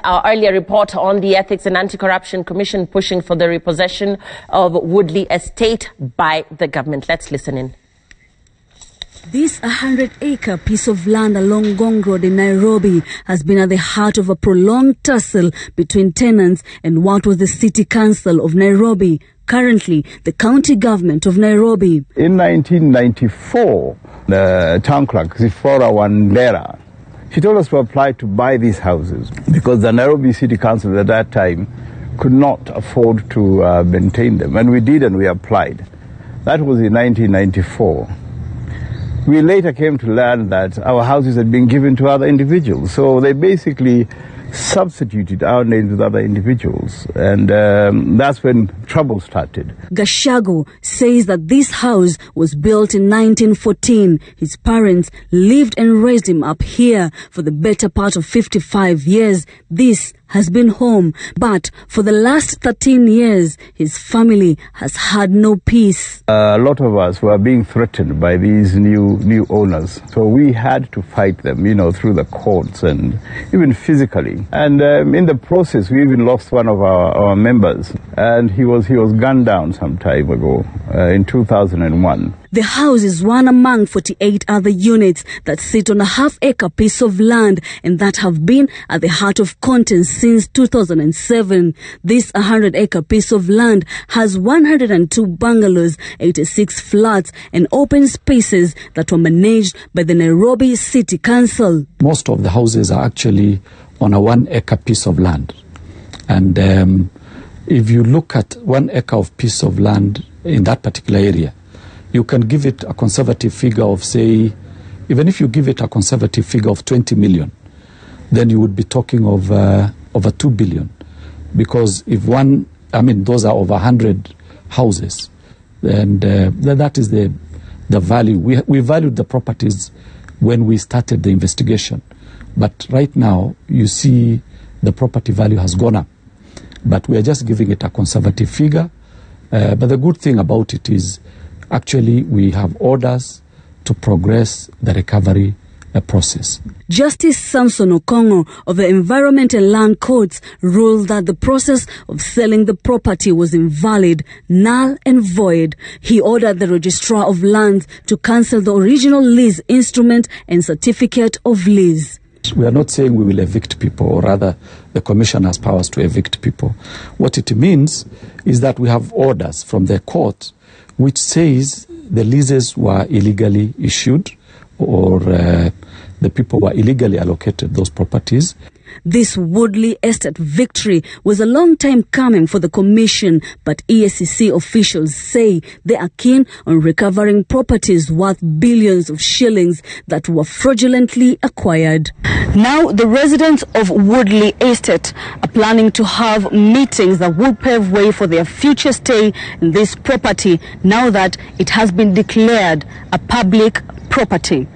our earlier report on the Ethics and Anti-Corruption Commission pushing for the repossession of Woodley Estate by the government. Let's listen in. This 100-acre piece of land along Gong Road in Nairobi has been at the heart of a prolonged tussle between tenants and what was the City Council of Nairobi, currently the county government of Nairobi. In 1994, the town clerk, Zifora Wandera, she told us to apply to buy these houses because the Nairobi City Council at that time could not afford to maintain them. And we did, and we applied. That was in 1994. We later came to learn that our houses had been given to other individuals. So they basically substituted our names with other individuals. And that's when trouble started. Gashago says that this house was built in 1914. His parents lived and raised him up here for the better part of 55 years. This has been home, but for the last 13 years, his family has had no peace. A lot of us were being threatened by these new owners. So we had to fight them, through the courts and even physically. And in the process, we even lost one of our members. And he was gunned down some time ago, in 2001. The house is one among 48 other units that sit on a half-acre piece of land and that have been at the heart of contents since 2007. This 100-acre piece of land has 102 bungalows, 86 flats and open spaces that were managed by the Nairobi City Council. Most of the houses are actually on a 1-acre piece of land. And if you look at 1 acre of piece of land in that particular area, you can give it a conservative figure of, say, even if you give it a conservative figure of 20 million, then you would be talking of over 2 billion. Because if those are over 100 houses, and that is the value. We valued the properties when we started the investigation. But right now, you see the property value has gone up. But we are just giving it a conservative figure. But the good thing about it is, actually, we have orders to progress the recovery process. Justice Samson Okongo of the Environment and Land Courts ruled that the process of selling the property was invalid, null and void. He ordered the Registrar of Lands to cancel the original lease instrument and certificate of lease. We are not saying we will evict people, or rather the Commission has powers to evict people. What it means is that we have orders from the court which says the leases were illegally issued or the people were illegally allocated those properties. This Woodley Estate victory was a long time coming for the Commission, but Eacc officials say they are keen on recovering properties worth billions of shillings that were fraudulently acquired. Now, the residents of Woodley Estate are planning to have meetings that will pave way for their future stay in this property now that it has been declared a public property.